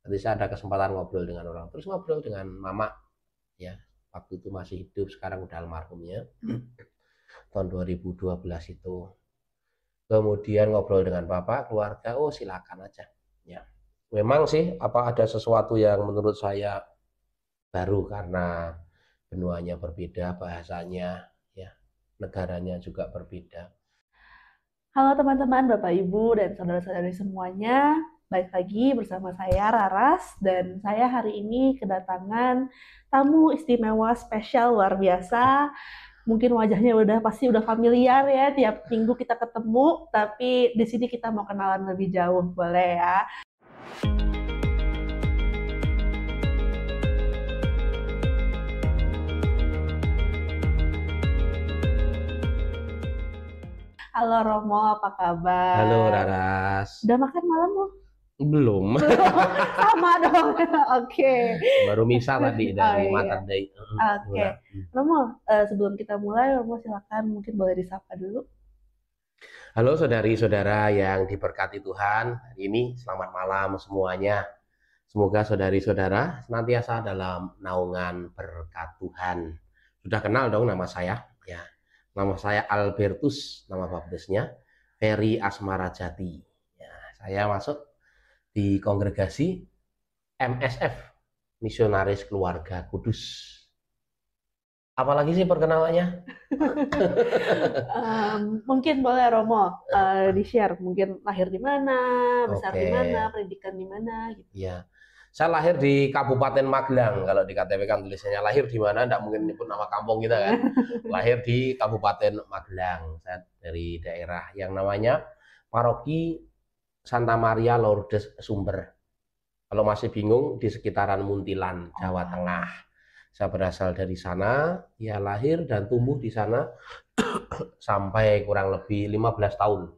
Nanti saya ada kesempatan ngobrol dengan orang, terus ngobrol dengan mama, ya waktu itu masih hidup, sekarang udah almarhumnya, tahun 2012 itu. Kemudian ngobrol dengan bapak, keluarga, oh silakan aja. Ya, memang sih apa ada sesuatu yang menurut saya baru karena benuanya berbeda, bahasanya, ya negaranya juga berbeda. Halo teman-teman, Bapak Ibu dan saudara-saudari semuanya. Balik lagi bersama saya Raras dan saya hari ini kedatangan tamu istimewa spesial luar biasa. Mungkin wajahnya pasti udah familiar ya, tiap minggu kita ketemu, tapi di sini kita mau kenalan lebih jauh, boleh ya? Halo Romo, apa Halo kabar? Raras. Udah makan malam belum? Belum. Sama dong. Oke. Baru misah tadi Oh dari iya. Mother Day. Oke. Murah. Romo, sebelum kita mulai, Romo silakan mungkin boleh disapa dulu. Halo saudari-saudara yang diberkati Tuhan. Hari ini selamat malam semuanya. Semoga saudari-saudara senantiasa dalam naungan berkat Tuhan. Sudah kenal dong nama saya? Ya. Nama saya Albertus, nama baptisnya Ferry Asmara Jati. Ya, saya masuk di kongregasi MSF, Misionaris Keluarga Kudus. Apalagi sih perkenalannya? Mungkin boleh Romo di-share mungkin lahir di mana, besar di Oke, mana, pendidikan di mana gitu. ya. Saya lahir di Kabupaten Magelang. Kalau di KTP kan tulisannya lahir di mana, enggak mungkin nyebut nama kampung kita kan. Lahir di Kabupaten Magelang. Saya dari daerah yang namanya Paroki Santa Maria Lourdes Sumber. Kalau masih bingung, di sekitaran Muntilan, Jawa Tengah. Saya berasal dari sana, ya lahir dan tumbuh di sana sampai kurang lebih 15 tahun.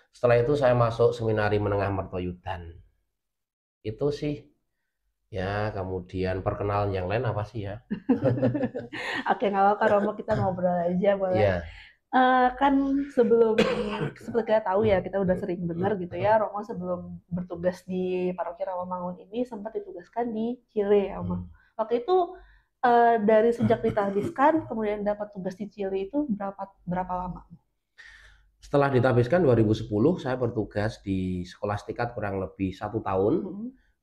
Setelah itu saya masuk seminari menengah Mertoyudan. Itu sih, ya kemudian perkenalan yang lain apa sih ya? Oke, nggak apa-apa Romo, kita ngobrol aja boleh. Ya, Kan sebelum seperti kita tahu ya, kita udah sering dengar gitu ya, Romo sebelum bertugas di Paroki Rawamangun ini sempat ditugaskan di Chile ya, Romo. Waktu itu dari sejak ditahbiskan kemudian dapat tugas di Chile itu berapa berapa lama? setelah ditabiskan 2010, saya bertugas di Skolastikat kurang lebih 1 tahun.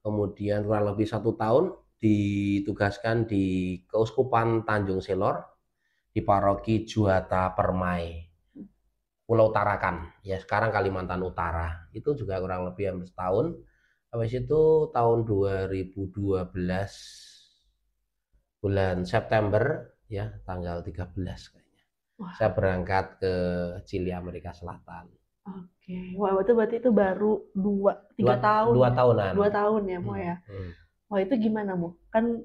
Kemudian kurang lebih 1 tahun ditugaskan di Keuskupan Tanjung Selor di Paroki Juata Permai, Pulau Tarakan, ya sekarang Kalimantan Utara. Itu juga kurang lebih hampir setahun. Habis itu tahun 2012 bulan September, ya tanggal 13 kayaknya. Wah, Saya berangkat ke Chili, Amerika Selatan. oke. Wah, itu berarti itu baru tiga tahun Dua ya? tahunan. 2 tahun ya, Mo ya? Wah, itu gimana, Mo? Kan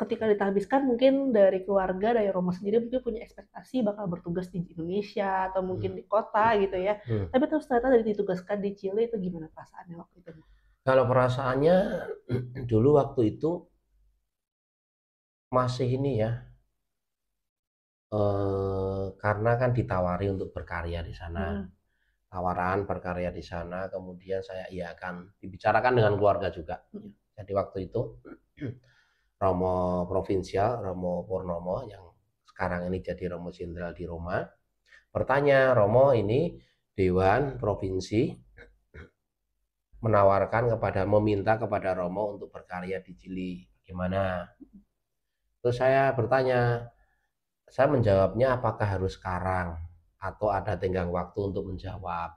ketika ditahbiskan mungkin dari keluarga, dari Romo sendiri mungkin punya ekspektasi bakal bertugas di Indonesia atau mungkin di kota gitu ya. Tapi terus ternyata dari ditugaskan di Chile itu gimana perasaannya waktu itu? Kalau perasaannya dulu waktu itu masih ini ya, karena kan ditawari untuk berkarya di sana. Tawaran berkarya di sana, kemudian saya akan dibicarakan dengan keluarga juga. Jadi waktu itu Romo Provinsial, Romo Purnomo yang sekarang ini jadi Romo Jenderal di Roma, bertanya, Romo ini Dewan Provinsi meminta kepada Romo untuk berkarya di Chili. Gimana? Terus saya bertanya, saya menjawabnya apakah harus sekarang atau ada tenggang waktu untuk menjawab.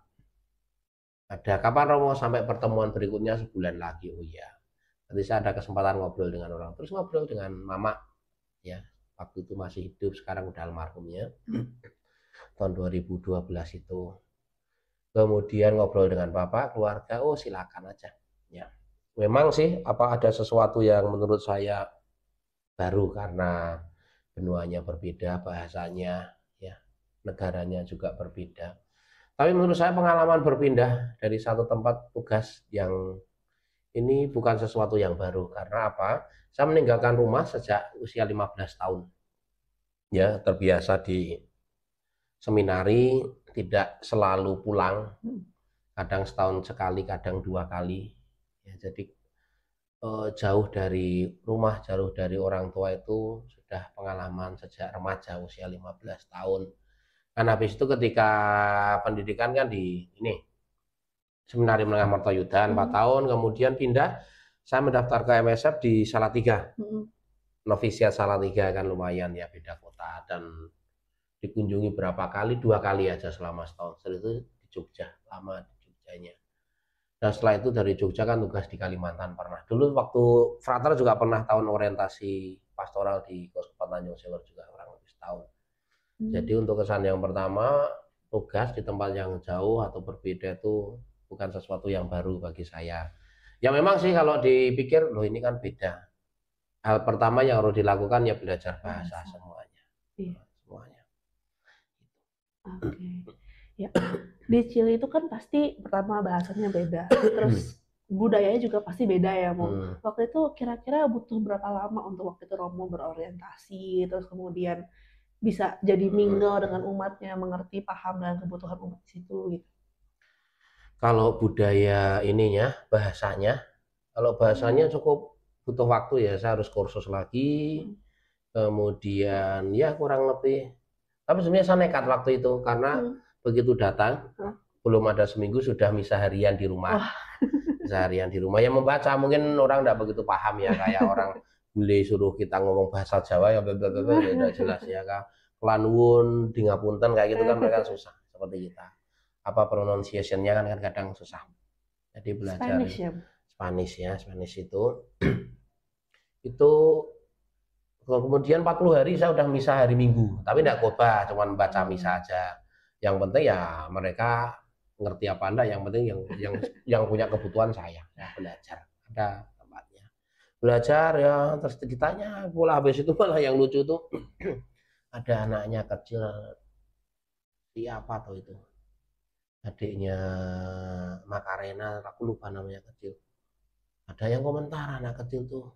Ada kapan Romo sampai pertemuan berikutnya sebulan lagi? Oh iya. Nanti saya ada kesempatan ngobrol dengan orang. Terus ngobrol dengan mama, ya waktu itu masih hidup, sekarang udah almarhumnya. Tahun 2012 itu. Kemudian ngobrol dengan bapak, keluarga, oh silakan aja. Ya, memang sih apa ada sesuatu yang menurut saya baru karena benuanya berbeda, bahasanya, ya negaranya juga berbeda. Tapi menurut saya pengalaman berpindah dari satu tempat tugas yang ini bukan sesuatu yang baru. Karena apa? Saya meninggalkan rumah sejak usia 15 tahun. Ya, terbiasa di seminari, tidak selalu pulang. Kadang setahun sekali, kadang 2 kali. Ya, jadi jauh dari rumah, jauh dari orang tua itu sudah pengalaman sejak remaja usia 15 tahun. Kan habis itu ketika pendidikan kan di ini Seminari Menengah Mertoyudan 4 tahun, kemudian pindah saya mendaftar ke MSF di Salatiga. Novisiat Salatiga kan lumayan ya, beda kota, dan dikunjungi berapa kali, 2 kali aja selama setahun. Setelah itu di Jogja, lama di Jogjanya. Dan setelah itu dari Jogja kan tugas di Kalimantan pernah. Dulu waktu frater juga pernah tahun orientasi pastoral di Koskupan Tanjung Sewur juga kurang lebih setahun. Jadi untuk kesan yang pertama, tugas di tempat yang jauh atau berbeda itu bukan sesuatu yang baru bagi saya. Ya memang sih kalau dipikir, loh ini kan beda. Hal pertama yang harus dilakukan ya belajar bahasa semuanya. Iya. Semuanya. Oke. Ya. Di Chili itu kan pasti pertama bahasanya beda, terus budayanya juga pasti beda ya, Mo. Waktu itu kira-kira butuh berapa lama untuk waktu itu Romo berorientasi, terus kemudian bisa jadi mingle dengan umatnya, mengerti, paham dengan kebutuhan umat di situ gitu. Kalau budaya ininya, bahasanya, kalau bahasanya cukup butuh waktu ya, saya harus kursus lagi, kemudian ya kurang lebih, tapi sebenarnya saya nekat waktu itu karena begitu datang, belum ada seminggu sudah misa harian di rumah. Misa harian di rumah, yang membaca mungkin orang tidak begitu paham ya, kayak orang bule suruh kita ngomong bahasa Jawa ya tidak jelas ya, kelanwun, dingapunten kayak gitu kan mereka susah seperti kita. Apa pronunciation-nya kan kadang susah. Jadi belajar Spanish ya, Spanish itu kemudian 40 hari saya udah misa hari Minggu, tapi tidak khotbah, cuma baca misa aja. Yang penting ya mereka ngerti apa enggak, yang penting yang punya kebutuhan saya belajar, ada tempatnya belajar ya. Terus ditanya pula, habis itu malah yang lucu tuh ada anaknya kecil, siapa tuh itu, adiknya Makarena, aku lupa namanya, kecil. Ada yang komentar, anak kecil tuh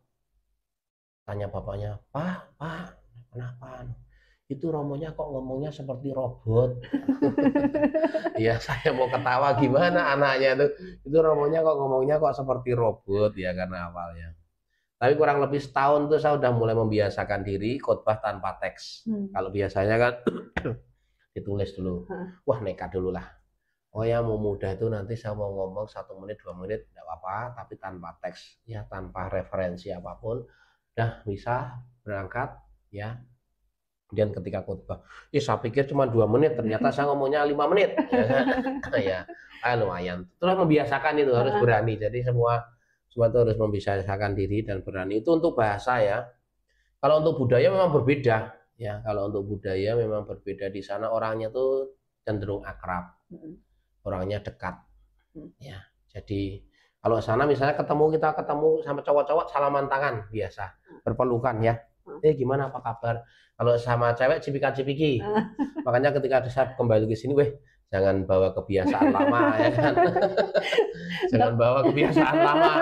tanya bapaknya, Pak, kenapa? Itu Romonya kok ngomongnya seperti robot. Ya saya mau ketawa gimana anaknya itu Romonya kok ngomongnya kok seperti robot ya, karena awalnya. Tapi kurang lebih setahun tuh saya udah mulai membiasakan diri khotbah tanpa teks. Kalau biasanya kan ditulis dulu. Wah, nekat dulu lah. Oh ya, mau mudah itu nanti saya mau ngomong 1 menit 2 menit tidak apa-apa, tapi tanpa teks ya, tanpa referensi apapun. Udah bisa berangkat ya. Kemudian ketika khotbah, saya pikir cuma 2 menit, ternyata saya ngomongnya 5 menit. Ya, lumayan. Terus membiasakan itu harus berani. Jadi semua itu harus membiasakan diri dan berani. Itu untuk bahasa ya. Kalau untuk budaya memang berbeda ya. Kalau untuk budaya memang berbeda, di sana orangnya tuh cenderung akrab, orangnya dekat. Ya, jadi kalau sana misalnya kita ketemu sama cowok-cowok salaman tangan biasa, berpelukan ya. Gimana, apa kabar? Kalau sama cewek cipika-cipiki. Makanya ketika saya kembali ke sini, jangan bawa kebiasaan lama ya kan. Jangan bawa kebiasaan lama.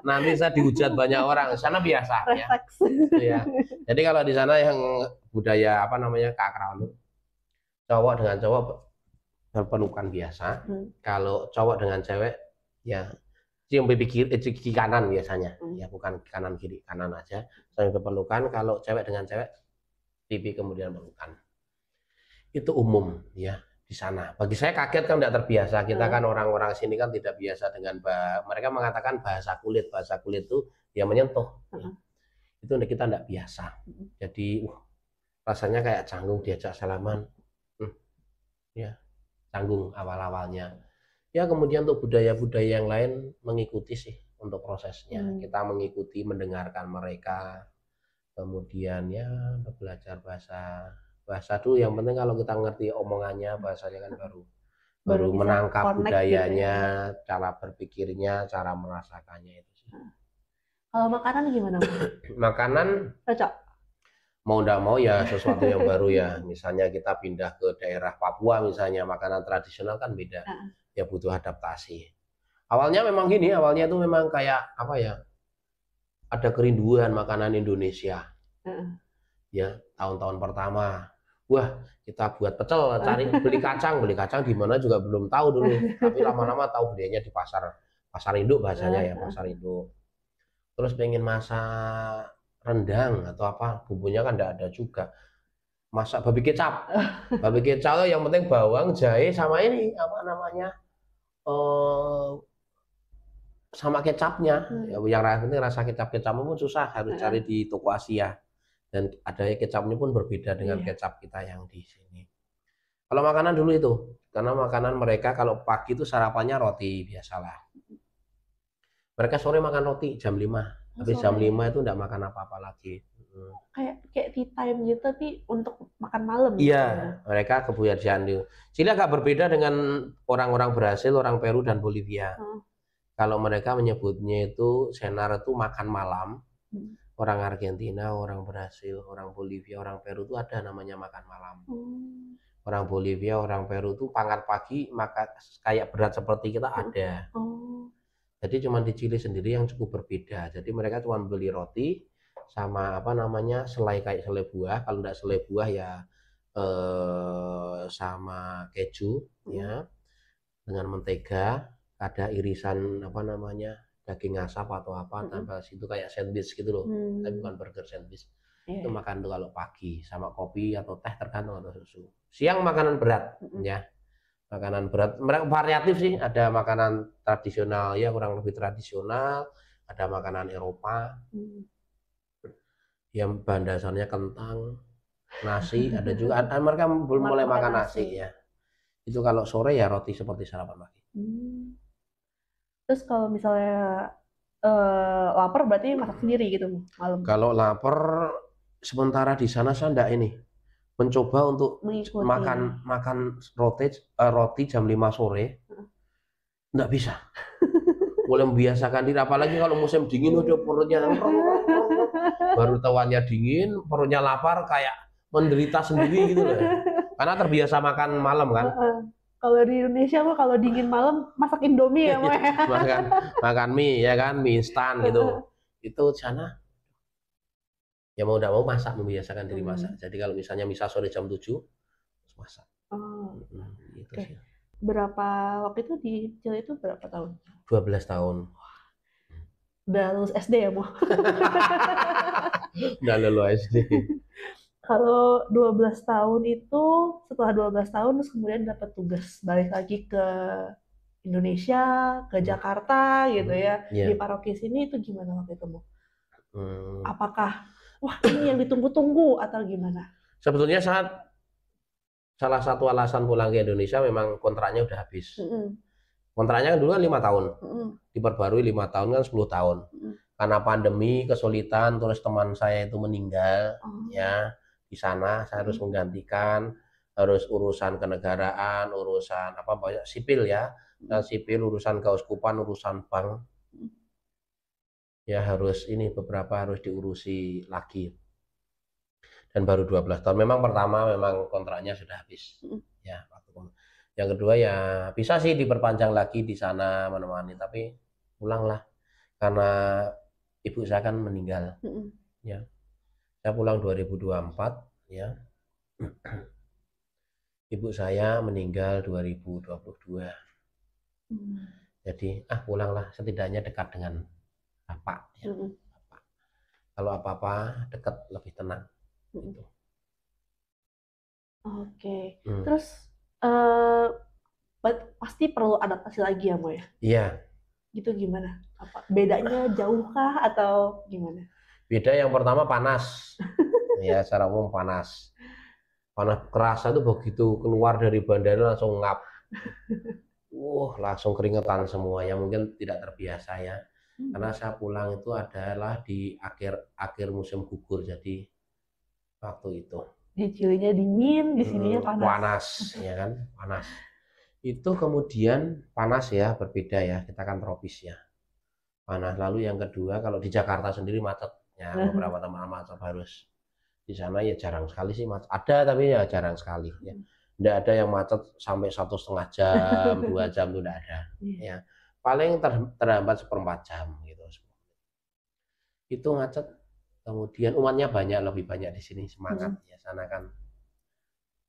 Nanti saya dihujat banyak orang. Sana biasa ya. Ya. Jadi kalau di sana yang budaya keakraban, cowok dengan cowok berpelukan biasa. Kalau cowok dengan cewek ya cium pipi kiri kanan biasanya, ya bukan kanan kiri, kanan aja saling berpelukan. Kalau cewek dengan cewek pipi kemudian pelukan, itu umum ya di sana. Bagi saya kaget kan, tidak terbiasa, kita kan orang-orang sini kan tidak biasa dengan mereka mengatakan bahasa kulit itu ya menyentuh ya. Itu kita tidak biasa, jadi rasanya kayak canggung diajak salaman ya, canggung awal-awalnya. Ya kemudian untuk budaya-budaya yang lain mengikuti sih untuk prosesnya. Kita mengikuti, mendengarkan mereka, kemudian ya belajar bahasa dulu. Yang penting kalau kita ngerti omongannya, bahasanya kan baru menangkap budayanya, gitu ya. Cara berpikirnya, cara merasakannya itu sih. Kalau makanan gimana? Makanan cocok. Mau tidak mau ya sesuatu yang baru ya. Misalnya kita pindah ke daerah Papua misalnya, makanan tradisional kan beda. Ya butuh adaptasi. Awalnya memang gini, awalnya itu memang kayak apa ya, ada kerinduan makanan Indonesia. Ya tahun-tahun pertama, wah kita buat pecel, beli kacang di mana juga belum tahu dulu. Tapi lama-lama tahu belinya di pasar pasar induk bahasanya ya, pasar induk. Terus pengen masak rendang atau apa, bumbunya kan enggak ada juga. Masak babi kecap. Babi kecap yang penting bawang, jahe sama ini apa namanya? Sama kecapnya. Yang penting rasa kecap-kecapnya pun susah, harus cari di toko Asia. Dan adanya kecapnya pun berbeda dengan kecap kita yang di sini. Kalau makanan dulu itu, karena makanan mereka kalau pagi itu sarapannya roti biasalah. Mereka sore makan roti jam 5. Habis jam 5 itu enggak makan apa-apa lagi. Kayak tea time gitu tapi untuk makan malam. Iya, mereka kebiasaan itu. Chili agak berbeda dengan orang-orang Brasil, orang Peru dan Bolivia. Kalau mereka menyebutnya itu senar itu makan malam. Orang Argentina, orang Brasil, orang Bolivia, orang Peru itu ada namanya makan malam. Orang Bolivia, orang Peru itu pangkat pagi makan kayak berat seperti kita ada. Jadi cuma di Chili sendiri yang cukup berbeda. Jadi mereka cuma beli roti sama apa namanya selai kayak selai buah. Kalau enggak selai buah ya sama keju ya dengan mentega, ada irisan apa namanya daging asap atau apa tambah situ kayak sandwich gitu loh. Tapi bukan burger, sandwich. Itu makan tuh kalau pagi sama kopi atau teh tergantung atau susu. Siang makanan berat ya. Makanan berat mereka variatif sih, ada makanan tradisional ya kurang lebih tradisional, ada makanan Eropa yang bahan dasarnya kentang, nasi, ada juga mereka belum mulai makan nasi ya. Itu kalau sore ya roti seperti sarapan pagi. Terus kalau misalnya lapar berarti masak sendiri gitu malam. Kalau lapar sementara di sana saya enggak ini mencoba untuk makan roti jam 5 sore. Enggak bisa. Mulai membiasakan diri apalagi kalau musim dingin udah perutnya baru tawannya dingin, perutnya lapar kayak menderita sendiri gitu loh. Karena terbiasa makan malam kan. Kalau di Indonesia mah kalau dingin malam masak Indomie ya, makan mie ya kan, mie instan gitu. Itu sana ya mau tidak mau masak, membiasakan diri masak. Jadi kalau misalnya misal sore jam 7 terus masak. Gitu sih. Berapa waktu itu di Chile itu berapa tahun? 12 tahun. Udah lulus SD ya, Mo? Udah lulus SD. Kalau 12 tahun itu, setelah 12 tahun terus kemudian dapat tugas balik lagi ke Indonesia, ke Jakarta gitu ya. Di paroki sini itu gimana waktu itu, Mo? Apakah wah ini yang ditunggu-tunggu atau gimana? Sebetulnya salah satu alasan pulang ke Indonesia memang kontraknya udah habis. Kontraknya kan dulu kan 5 tahun, diperbarui 5 tahun kan 10 tahun. Karena pandemi kesulitan, terus teman saya itu meninggal ya di sana, saya harus menggantikan, harus urusan kenegaraan, urusan apa banyak sipil ya, dan sipil urusan keuskupan, urusan bank. Ya harus ini beberapa harus diurusi lagi. Dan baru 12 tahun. Memang pertama memang kontraknya sudah habis. Ya, yang kedua ya bisa sih diperpanjang lagi di sana menemani, tapi pulanglah karena ibu saya kan meninggal. Ya. Saya pulang 2024 ya. Ibu saya meninggal 2022. Jadi pulanglah setidaknya dekat dengan bapak ya. Bapak. Kalau apa-apa dekat lebih tenang gitu. Oke. Terus pasti perlu adaptasi lagi ya, Mo ya? Iya. Gitu gimana? Apa bedanya jauhkah atau gimana? Beda yang pertama panas. Ya, secara umum panas. Panas kerasa itu begitu keluar dari bandara langsung ngap. Langsung keringetan semua yang mungkin tidak terbiasa ya. Karena saya pulang itu adalah di akhir musim gugur, jadi waktu itu. Di Chile-nya dingin, di sininya panas. Panas, ya kan, panas. Itu kemudian panas ya, berbeda ya, kita kan tropis ya. Panas. Lalu yang kedua, kalau di Jakarta sendiri macet, ya beberapa teman macet harus. Di sana ya jarang sekali sih macet. Ada tapi ya jarang sekali. Ya. Tidak ada yang macet sampai 1,5 jam, 2 jam itu tidak ada. Ya. Paling terhambat 1/4 jam gitu. Itu macet. Kemudian umatnya lebih banyak di sini, semangat ya. Sana kan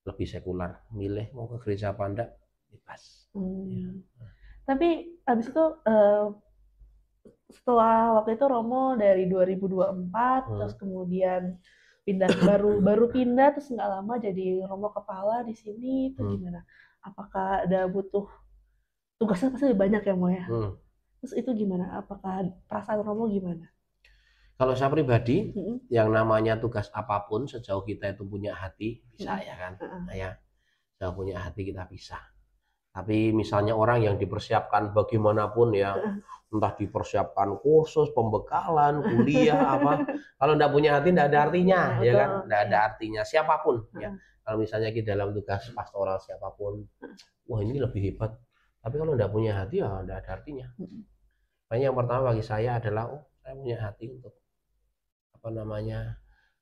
lebih sekular, milih mau ke gereja apa enggak bebas. Ya. Tapi abis itu setelah waktu itu Romo dari 2024 terus kemudian baru pindah terus nggak lama jadi Romo kepala di sini itu gimana? Apakah ada butuh tugasnya pasti lebih banyak ya Mo ya? Terus itu gimana? Apakah perasaan Romo gimana? Kalau saya pribadi, yang namanya tugas apapun sejauh kita itu punya hati bisa ya kan, ya. Sejauh punya hati kita bisa. Tapi misalnya orang yang dipersiapkan bagaimanapun ya, entah dipersiapkan kursus, pembekalan, kuliah apa, kalau enggak punya hati enggak ada artinya, ya kan? Enggak ada artinya siapapun ya. Kalau misalnya kita dalam tugas pastoral siapapun, wah ini lebih hebat. Tapi kalau enggak punya hati ya enggak ada artinya. Makanya yang pertama bagi saya adalah saya punya hati untuk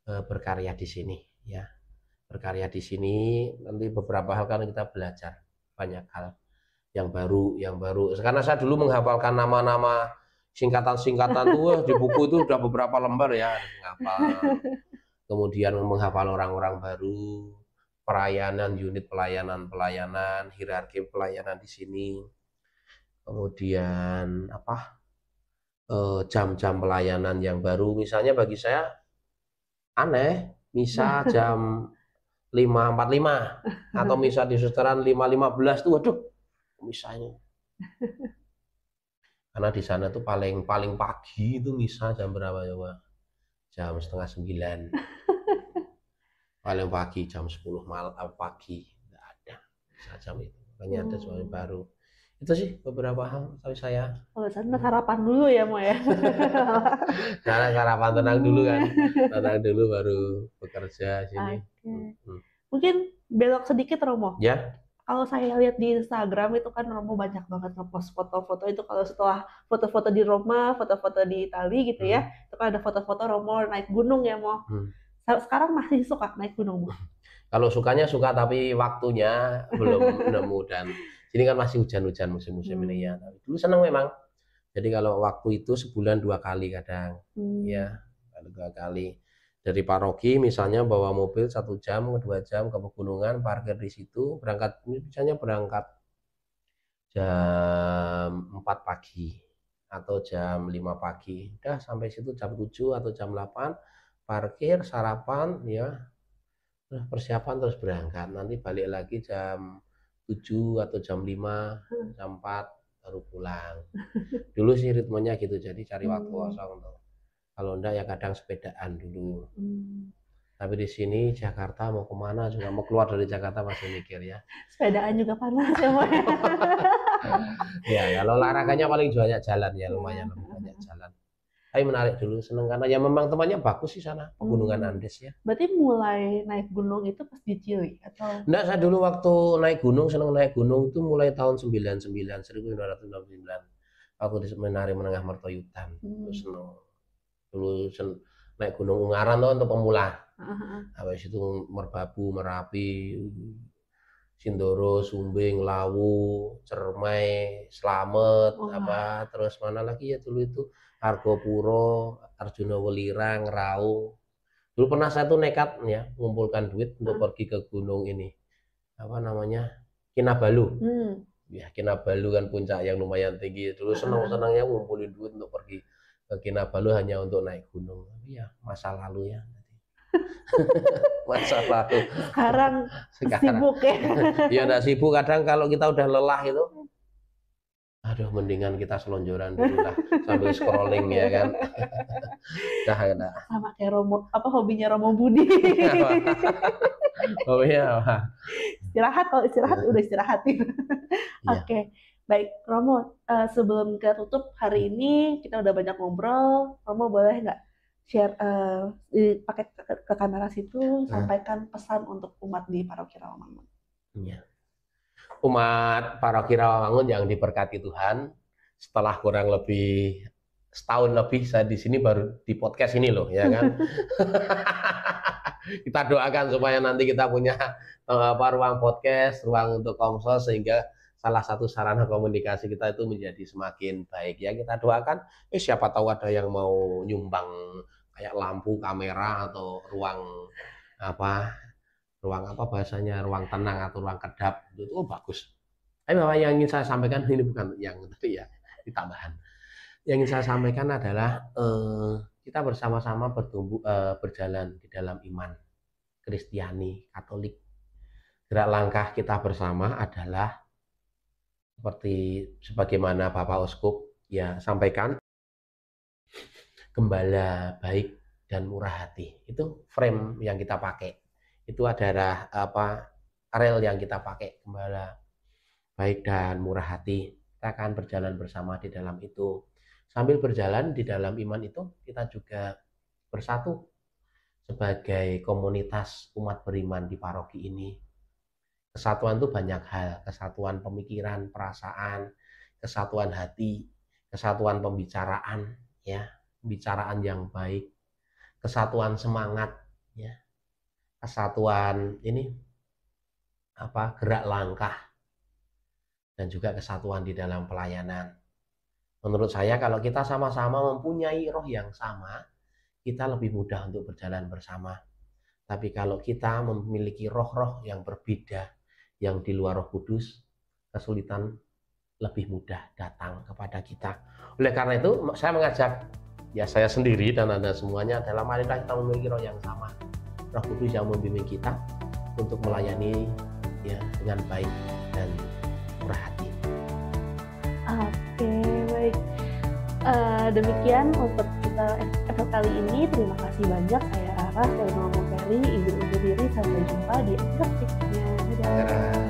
berkarya di sini ya. Berkarya di sini nanti beberapa hal kan kita belajar banyak hal yang baru. Karena saya dulu menghafalkan nama-nama singkatan-singkatan tuh di buku itu udah beberapa lembar ya, menghafal. Kemudian menghafal orang-orang baru, unit pelayanan, hierarki pelayanan di sini. Kemudian jam-jam pelayanan yang baru, misalnya bagi saya aneh misa jam 5.45 atau misa di susteran 5.15 tuh waduh misanya karena di sana tuh paling pagi itu misa jam berapa coba? Jam 8:30 paling pagi jam 10 malam pagi nggak ada misa jam itu, makanya ada sesuatu baru. Itu sih beberapa hal tapi saya. Oh, sana sarapan dulu ya Mo ya. Karena sarapan tenang dulu kan, tenang dulu baru bekerja sini. Mungkin belok sedikit Romo. Ya. Kalau saya lihat di Instagram itu kan Romo banyak banget ngepost foto-foto itu, kalau setelah foto-foto di Roma, foto-foto di Itali gitu ya, itu kan ada foto-foto Romo naik gunung ya Mo. Sekarang masih suka naik gunung Mo? Kalau sukanya suka tapi waktunya belum nemu dan ini kan masih hujan-hujan musim-musim ini ya. Dulu senang memang. Jadi kalau waktu itu sebulan 2 kali kadang, ya 2 kali. Dari paroki misalnya bawa mobil 1 jam ke 2 jam ke pegunungan, parkir di situ, misalnya berangkat jam 4 pagi atau jam 5 pagi. Udah sampai situ jam 7 atau jam 8, parkir, sarapan ya. Terus persiapan terus berangkat. Nanti balik lagi jam 7 atau jam 5, jam 4 baru pulang. Dulu sih ritmenya gitu, jadi cari waktu kosong tuh. Kalau enggak ya kadang sepedaan dulu. Tapi di sini Jakarta mau kemana juga, mau keluar dari Jakarta masih mikir ya. Sepedaan juga panas ya Mo. Ya kalau olahraganya paling banyak jalan ya, lumayan lebih banyak jalan. Tapi menarik dulu, seneng karena ya memang temannya bagus sih sana, Pegunungan Andes ya. Berarti mulai naik gunung itu pas di Chili atau? Enggak, saya dulu waktu naik gunung, seneng naik gunung itu mulai tahun 1999. Waktu di Seminari Menengah Mertoyudan. Terus seneng. Dulu naik Gunung Ungaran tuh untuk pemula. Habis itu Merbabu, Merapi, Sindoro, Sumbing, Lawu, Cermai, Slamet, terus mana lagi ya dulu itu Argopuro, Arjuna Welirang, Raung. Dulu pernah saya tuh nekat ya mengumpulkan duit untuk pergi ke gunung ini. Kinabalu. Ya Kinabalu kan puncak yang lumayan tinggi. Dulu senang-senangnya ngumpulin duit untuk pergi ke Kinabalu hanya untuk naik gunung. Tapi ya masa lalu ya. Masa lalu. Sekarang sibuk ya. Ya enggak sibuk, kadang kalau kita udah lelah itu aduh mendingan kita selonjoran dulu lah sambil scrolling ya kan. Nah, sama kayak Romo, hobinya Romo Budi. Oh iya. Istirahat, kalau istirahat udah istirahatin. Oke. Baik, Romo, sebelum kita tutup hari ini kita udah banyak ngobrol. Romo boleh nggak share pakai ke kamera situ, sampaikan pesan untuk umat di Paroki Rawamangun. Iya. Umat Paroki Rawamangun yang diberkati Tuhan, setelah kurang lebih setahun lebih saya di sini baru di podcast ini loh, ya kan. Kita doakan supaya nanti kita punya ruang podcast, ruang untuk komsel sehingga salah satu sarana komunikasi kita itu menjadi semakin baik ya. Kita doakan, siapa tahu ada yang mau nyumbang kayak lampu, kamera atau ruang bahasanya, ruang tenang atau ruang kedap itu bagus. Tapi bahwa yang ingin saya sampaikan ini bukan yang tadi ya, ditambahan. Yang ingin saya sampaikan adalah kita bersama-sama berjalan di dalam iman Kristiani, Katolik. Gerak langkah kita bersama adalah seperti sebagaimana Bapak Uskup ya sampaikan, gembala baik dan murah hati. Itu frame yang kita pakai. Itu adalah rel yang kita pakai, gembala baik dan murah hati. Kita akan berjalan bersama di dalam itu. Sambil berjalan di dalam iman itu, kita juga bersatu sebagai komunitas umat beriman di paroki ini. Kesatuan itu banyak hal, kesatuan pemikiran, perasaan, kesatuan hati, kesatuan pembicaraan, ya, pembicaraan yang baik, kesatuan semangat, ya, kesatuan ini gerak langkah, dan juga kesatuan di dalam pelayanan. Menurut saya kalau kita sama-sama mempunyai roh yang sama, kita lebih mudah untuk berjalan bersama. Tapi kalau kita memiliki roh-roh yang berbeda, yang di luar Roh Kudus, kesulitan lebih mudah datang kepada kita. Oleh karena itu, saya mengajak ya saya sendiri dan Anda semuanya adalah marilah kita memiliki roh yang sama. Roh Kudus yang membimbing kita untuk melayani ya dengan baik dan murah hati. Oke, baik. Demikian untuk kita episode kali ini. Terima kasih banyak saya Raras dan Mama Ferry, Ibu Undur diri. Sampai jumpa di episode berikutnya. Dadah.